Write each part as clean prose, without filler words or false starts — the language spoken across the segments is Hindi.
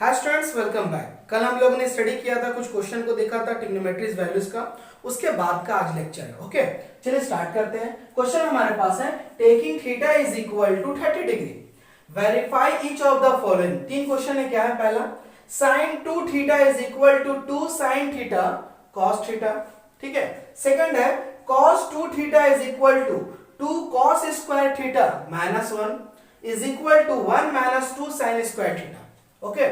Hi students, welcome back. कल हम लोगों ने स्टडी किया था, कुछ क्वेश्चन को देखा था ट्रिग्नोमेट्रीज वैल्यूज का। उसके बाद का आज लेक्चर है। ओके, चलिए स्टार्ट करते हैं। क्वेश्चन हमारे पास है taking theta is equal to 30 degree, verify each of the following. तीन क्वेश्चन है। क्या है? पहला, sin 2 theta is equal to 2 sin theta cos theta. ठीक है। सेकंड है cos 2 theta is equal to 2 cos square theta minus 1 is equal to 1 minus 2 sin square theta. Okay.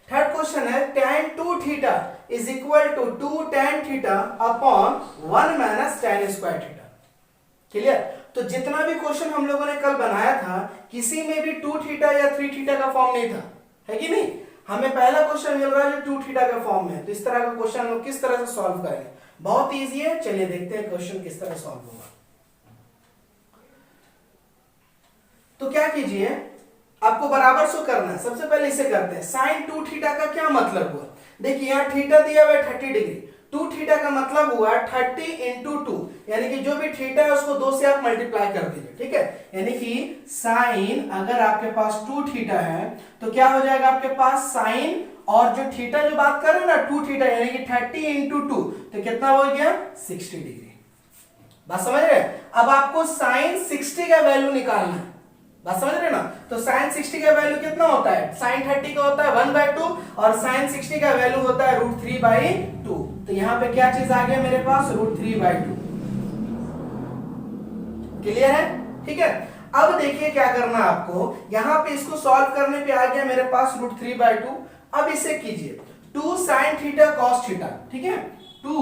Third question है tan 2 theta is equal to 2 tan theta upon 1 minus tan square theta. Clear? तो जितना भी क्वेश्चन हम लोगों ने कल बनाया था, किसी में भी 2 थीटा या 3 थीटा का फॉर्म नहीं था, है कि नहीं? हमें पहला क्वेश्चन मिल रहा है जो 2 थीटा का फॉर्म में है। तो इस तरह का क्वेश्चन हम लोग किस तरह से सॉल्व करेंगे? बहुत इजी है। चलिए देखते हैं क्वेश्चन किस तरह सॉल्व होगा। तो क्या कीजिए, आपको बराबर शो करना है। सबसे पहले इसे करते हैं। sin 2 थीटा का क्या मतलब हुआ? देखिए यहाँ थीटा दिया हुआ है 30 डिग्री। 2 थीटा का मतलब हुआ 30 इंटू 2, यानी कि जो भी थीटा है उसको 2 से आप मल्टीप्लाई कर दीजिए। ठीक है, यानी कि साइन, अगर आपके पास 2 थीटा है तो क्या हो जाएगा आपके पास साइन, और जो थीटा जो बात कर रहे हैं ना 2 थीटा, यानी कि 30 इंटू 2, तो कितना हो गया 60 डिग्री। बात समझ रहे? अब आपको साइन 60 का वैल्यू निकालना है। बात समझ रहे ना? तो sin 60 का वैल्यू कितना होता है? sin 30 का होता है 1/2 और sin 60 का वैल्यू होता है √3/2। तो यहां पे क्या चीज आ गया मेरे पास? √3/2। क्लियर है? ठीक है। अब देखिए क्या करना है आपको। यहां पे इसको सॉल्व करने पे आ गया मेरे पास √3/2। अब इसे कीजिए 2 sin थीटा cos थीटा। ठीक है, 2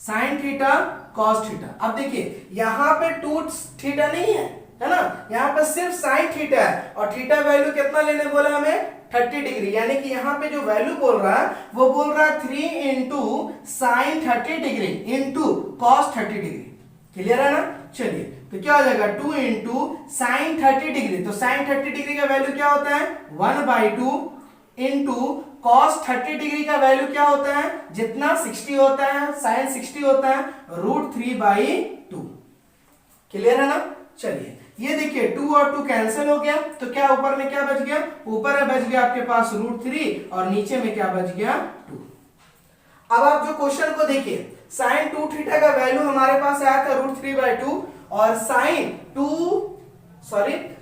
sin थीटा cos थीटा। अब देखिए यहां पे 2 थीटा नहीं है ना, यहां पर सिर्फ sin थीटा है, और थीटा वैल्यू कितना लेने बोला हमें? 30 डिग्री। यानी कि यहां पे जो वैल्यू बोल रहा है वो बोल रहा है 3 into sine 30 degree into cos 30 degree. Clear है ना? चलिए, तो क्या हो जाएगा 2 इंटू साइन 30 डिग्री। तो साइन 30 डिग्री का वैल्यू क्या होता है? 1/2 इंटू cos 30 डिग्री का वैल्यू क्या होता है? जितना 60 होता है, साइन 60 होता है, √3/2। क्लियर है ना? चलिए ये देखिए 2 और 2 कैंसिल हो गया, तो क्या ऊपर में क्या बच गया? ऊपर में बच गया आपके पास √3 और नीचे में क्या बच गया? 2। अब आप जो क्वेश्चन को देखिए, sin 2 थीटा का वैल्यू हमारे पास आया था √3/2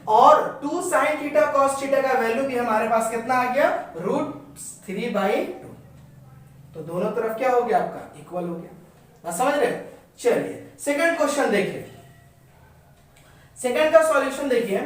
और two sin theta cos theta का वैल्यू भी हमारे पास कितना आ गया? √3/2। तो दोनों तरफ क्या हो गया? आपका इक्वल हो गया। बात समझ रहे? चलिए सेकंड क्वेश्चन देखिए। सेकंड का सॉल्यूशन देखिए।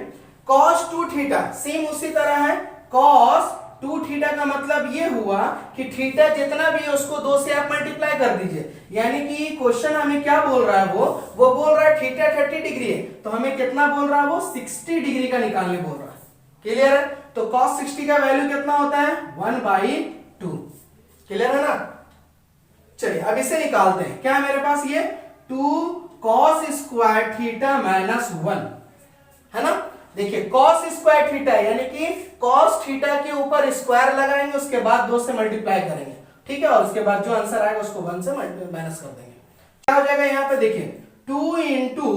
cos 2 थीटा सेम उसी तरह है। cos 2 थीटा का मतलब ये हुआ कि थीटा जितना भी है उसको 2 से आप मल्टीप्लाई कर दीजिए। यानी कि क्वेश्चन हमें क्या बोल रहा है? वो बोल रहा है थीटा 30 डिग्री है, तो हमें कितना बोल रहा है? वो 60 डिग्री का निकालने बोल रहा है। क्लियर है? तो cos 60 का वैल्यू कितना होता है? 1/2। क्लियर है ना? चलिए अब इसे निकालते हैं। क्या है मेरे पास? ये 2 cos स्क्वायर थीटा माइनस 1 है ना। देखिए cos स्क्वायर थीटा यानी कि cos थीटा के ऊपर स्क्वायर लगाएंगे, उसके बाद 2 से मल्टीप्लाई करेंगे। ठीक है, और उसके बाद जो आंसर आएगा उसको 1 से माइनस कर देंगे। क्या हो जाएगा यहां पे? देखिए 2 इंटू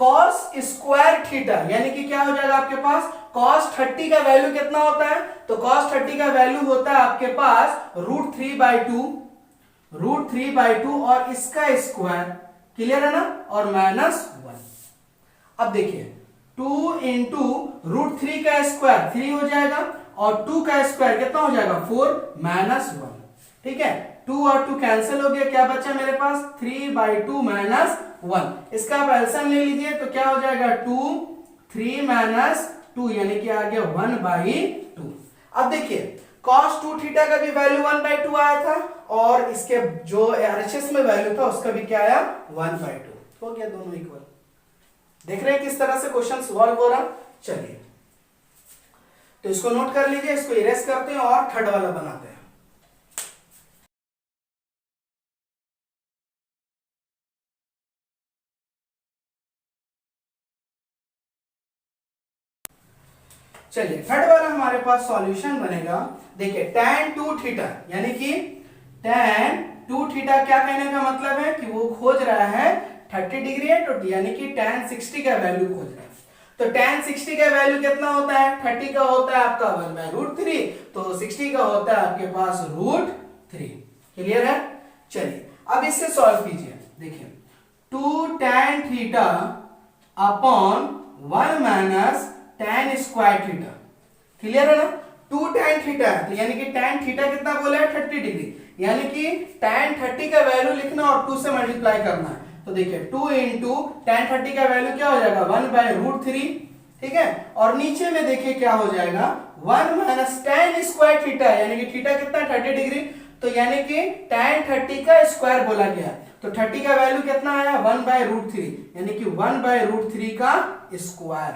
cos स्क्वायर थीटा, यानी कि क्या हो जाएगा आपके पास? cos 30 का वैल्यू कितना होता है? तो cos 30 का वैल्यू होता है आपके पास √3/2 और इसका स्क्वायर। क्लियर है ना? और माइनस 1। अब देखिए 2 इंटू √3 का स्क्वायर 3 हो जाएगा, और 2 का स्क्वायर कितना हो जाएगा? 4 माइनस 1। ठीक है, 2 और 2 कैंसिल हो गया। क्या बचा मेरे पास? 3/2 माइनस 1। इसका आप एलसीएम ले लीजिए तो क्या हो जाएगा? 2 3 माइनस 2, यानी कि आ गया 1/2। अब देखिए cos 2 थीटा का भी वैल्यू 1/2 आया था, और इसके जो RHS में वैल्यू था उसका भी क्या आया? 1/2 हो गया। दोनों इक्वल। देख रहे हैं किस तरह से क्वेश्चन सॉल्व हो रहा? चलिए तो इसको नोट कर लीजिए, इसको इरेज करते हैं और थर्ड वाला बनाते हैं। चलिए थर्ड वाला हमारे पास सॉल्यूशन बनेगा। देखिए tan 2 थीटा, यानी कि tan 2 थीटा क्या कहने का मतलब है कि वो खोज रहा है 30 डिग्री है, तो यानी कि tan 60 का वैल्यू खोज रहा है। तो tan 60 का वैल्यू कितना होता है? 30 का होता है आपका 1/√3, तो 60 का होता है आपके पास √3। क्लियर है? चलिए अब इससे सॉल्व कीजिए। देखिए 2 tan theta upon 1 minus tan square theta. Clear है ना? 2 tan थीटा है, तो यानी कि tan थीटा कितना बोला है? 30 डिग्री, यानी कि tan 30 का वैल्यू लिखना और 2 से मल्टीप्लाई करना है। तो देखिए 2 इंटू tan 30 का वैल्यू क्या हो जाएगा? 1/√3। ठीक है, और नीचे में देखिए क्या हो जाएगा? 1 माइनस tan स्क्वायर थीटा, यानी कि थीटा कितना? 30 डिग्री, तो यानी कि tan 30 का स्क्वायर बोला गया, तो 30 का वैल्यू कितना आया? 1/√3, यानी कि 1/√3 का स्क्वायर।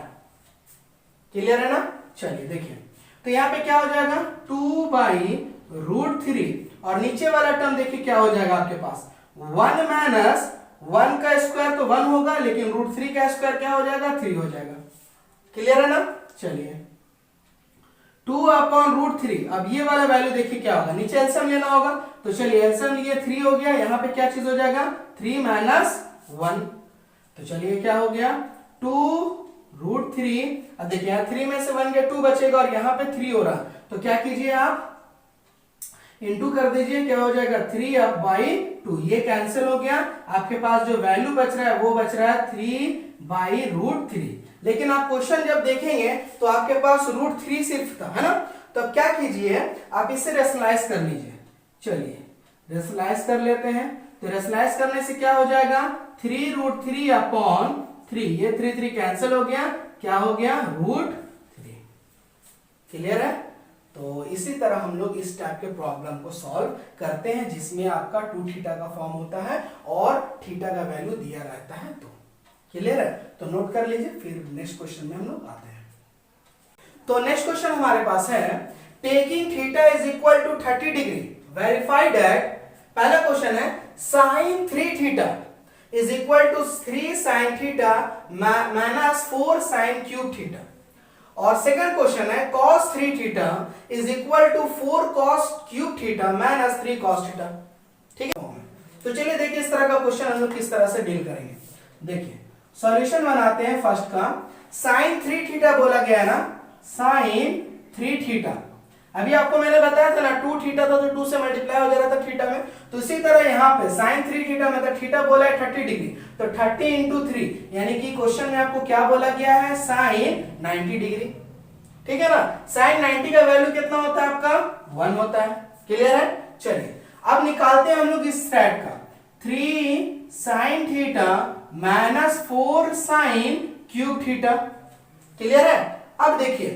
क्लियर है ना? चलिए देखिए, तो यहां पे क्या हो जाएगा? 2/√3, और नीचे वाला टर्म देखिए क्या हो जाएगा आपके पास? 1 माइनस 1 का स्क्वायर तो 1 होगा, लेकिन √3 का स्क्वायर क्या हो जाएगा? 3 हो जाएगा। क्लियर है ना? चलिए 2/√3, अब ये वाला वैल्यू देखिए क्या होगा? नीचे एलसीएम लेना होगा, तो चलिए एलसीएम लिए 3 हो गया, यहां पे क्या चीज हो जाएगा? 3 माइनस 1, तो चलिए क्या हो गया? 2√3। अब देखिए यहां 3 में से 1 गया, 2 बचेगा, और यहां पे 3 हो रहा, तो क्या कीजिए आप? इंटू कर दीजिए, क्या हो जाएगा? 3/2, ये कैंसिल हो गया, आपके पास जो वैल्यू बच रहा है वो बच रहा है 3/√3। लेकिन आप क्वेश्चन जब देखेंगे तो आपके पास √3 सिर्फ था, है ना? तो अब क्या कीजिए, आप इसे रेशनलाइज कर लीजिए। चलिए रेशनलाइज कर लेते हैं, तो रेशनलाइज करने से क्या हो जाएगा? 3√3/3, ये 3 कैंसिल हो गया, क्या हो गया? √3। क्लियर है? तो इसी तरह हम लोग इस टाइप के प्रॉब्लम को सॉल्व करते हैं, जिसमें आपका 2 थीटा का फॉर्म होता है और थीटा का वैल्यू दिया रहता है। तो क्लियर है? तो नोट कर लीजिए, फिर नेक्स्ट क्वेश्चन में हम लोग आते हैं। तो नेक्स्ट क्वेश्चन हमारे पास है, taking theta is equal to 30 degree verify that. पहला क्वेश्चन है sin 3 theta is equal to 3 sin theta minus 4 sin cube theta, और सेकंड क्वेश्चन है cos 3 theta is equal to 4 cos cube theta minus 3 cos theta. ठीक है, तो चलिए देखिए इस तरह का क्वेश्चन हम लोग किस तरह से डील करेंगे। देखिए सॉल्यूशन बनाते हैं फर्स्ट का। sin 3 थीटा बोला गया है ना, sin 3 थीटा, अभी आपको मैंने बताया था ना 2 थीटा था, तो 2 से मल्टीप्लाई हो जा रहा था थीटा में, तो इसी तरह यहाँ पे sin 3 थीटा में तो थीटा बोला है 30 डिग्री, तो 30 इंटू 3, यानी कि क्वेश्चन में आपको क्या बोला गया है? sin 90 degree. ठीक है ना? sin 90 का वैल्यू कितना होता है आपका? 1 होता है। क्लियर है? चलिए अब निकालते हैं हम लोग इस साइड का, 3 sin theta minus 4 sin cube theta. Clear है? अब देखिए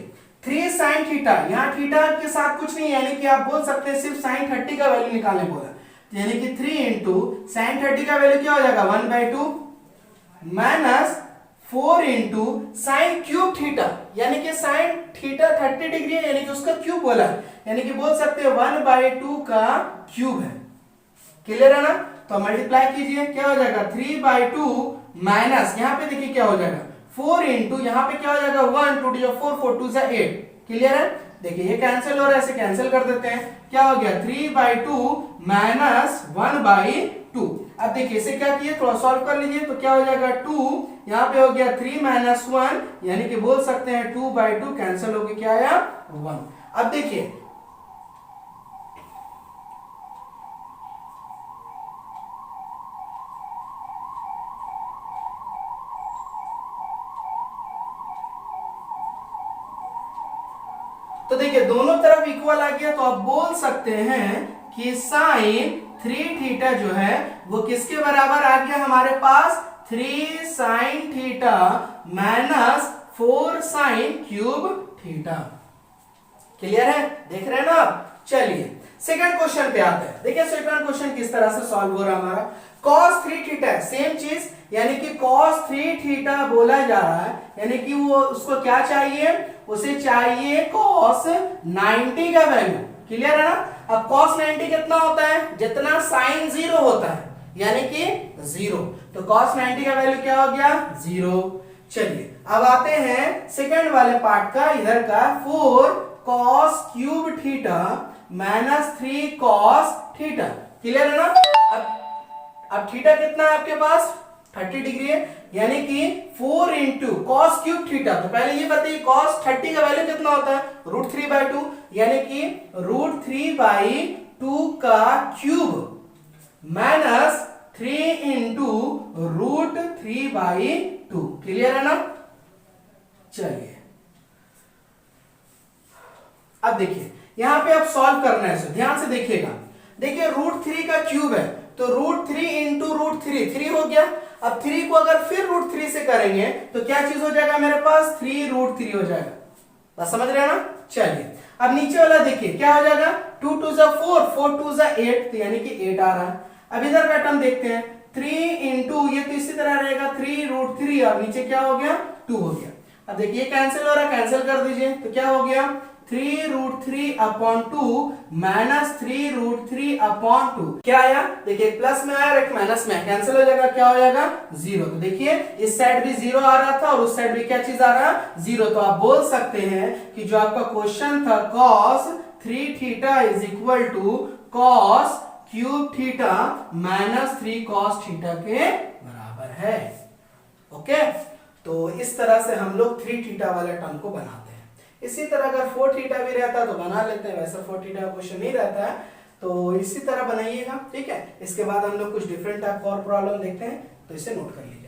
3 sin थीटा, यहाँ थीटा के साथ कुछ नहीं, यानी कि आप बोल सकते हैं सिर्फ sin 30 का वैल्यू निकालने बोला, यानी कि 3 इंटू sin 30 का वैल्यू क्या हो जाएगा? 1/2 minus 4 into sin cube theta, यानी कि sin थीटा 30 डिग्री है, यानी कि उसका क्यूब बोला, यानी कि बोल सकते हैं 1/2 का क्यूब है। क्लियर है ना? तो मल्टीप्लाई कीजिए, क्या हो जाएगा? 3/2 माइनस, यहाँ पे देखिए क्या हो जाएगा? 4 इंटू, यहाँ पे क्या हो जाएगा? 1 2 4 4 2 8। क्लियर है? देखिए ये कैंसिल हो रहा है, ऐसे कैंसिल कर देते हैं, क्या हो गया? 3/2 माइनस 1/2। अब देखिए इसे क्या किए, थोड़ा सॉल्व कर लीजिए, तो क्या हो जाएगा? 2, यहाँ पे हो गया 3 माइनस 1, यानी कि बोल सकते हैं 2/2 कैंसिल हो गया, क्या आया? 1। अब देखिए तो देखिए दोनों तरफ इक्वल आ गया, तो आप बोल सकते हैं कि sin 3 थीटा जो है वो किसके बराबर आ गया हमारे पास? 3 sin theta minus 4 sin cube theta. Clear है? देख रहे हैं ना आप? चलिए सेकंड क्वेश्चन पे आते हैं। देखिए सेकंड क्वेश्चन किस तरह से सॉल्व हो रहा है हमारा। cos 3 थीटा सेम चीज, यानी कि cos 3 थीटा बोला जा रहा है, यानी कि वो उसको क्या चाहिए? उसे चाहिए cos 90 का वैल्यू। क्लियर है ना? अब cos 90 कितना होता है? जितना sin 0 होता है, यानी कि 0, तो cos 90 का वैल्यू क्या हो गया? 0। चलिए अब आते हैं सेकंड वाले पार्ट का, इधर का 4 cos cube theta minus 3 cos theta. Clear है ना? अब थीटा कितना है आपके पास? 30 डिग्री है, यानी कि 4 इंटू कॉस क्यूब थीटा। तो पहले ये बताइए कॉस 30 का वैल्यू कितना होता है, √3/2, यानी कि √3/2 का क्यूब माइनस 3 इंटू √3/2। क्लियर है ना? चलिए अब देखिए यहां पे आप सॉल्व करना है, ध्यान से देखिएगा। देखिए √3 का क्यूब है तो √3 इंटू √3 3 हो गया। अब 3 को अगर फिर √3 से करेंगे तो क्या चीज हो जाएगा मेरे पास, 3√3 हो जाएगा। बस समझ रहे हैं ना? चलिए अब नीचे वाला देखिए क्या हो जाएगा, 2 2 4, 4 2 8, तो यानी कि 8 आ रहा है। अब इधर का टर्म देखते हैं, 3 इंटू ये तो इसी तरह रहेगा 3√3 और नीचे क्या हो गया, 2 हो गया। अब देखिए कैंसिल हो रहा है, कैंसिल कर दीजिए तो क्या हो गया, 3√3/2 माइनस 3√3/2 क्या आया, देखिए प्लस में आया और एक माइनस में, कैंसिल हो जाएगा, क्या हो जाएगा 0। तो देखिए इस साइड भी 0 आ रहा था और उस साइड भी क्या चीज आ रहा है, 0। तो आप बोल सकते हैं कि जो आपका क्वेश्चन था cos 3 theta is equal to cos cube theta minus 3 cos theta के बराबर है। ओके, तो इस तरह से हम लोग 3 थीटा वाले टर्म को बनाते हैं। इसी तरह अगर 4 थीटा भी रहता तो बना लेते हैं, वैसे 4 थीटा क्वेश्चन नहीं रहता है तो इसी तरह बनाइएगा। ठीक है, इसके बाद हम लोग कुछ डिफरेंट टाइप और प्रॉब्लम देखते हैं, तो इसे नोट कर लीजिए।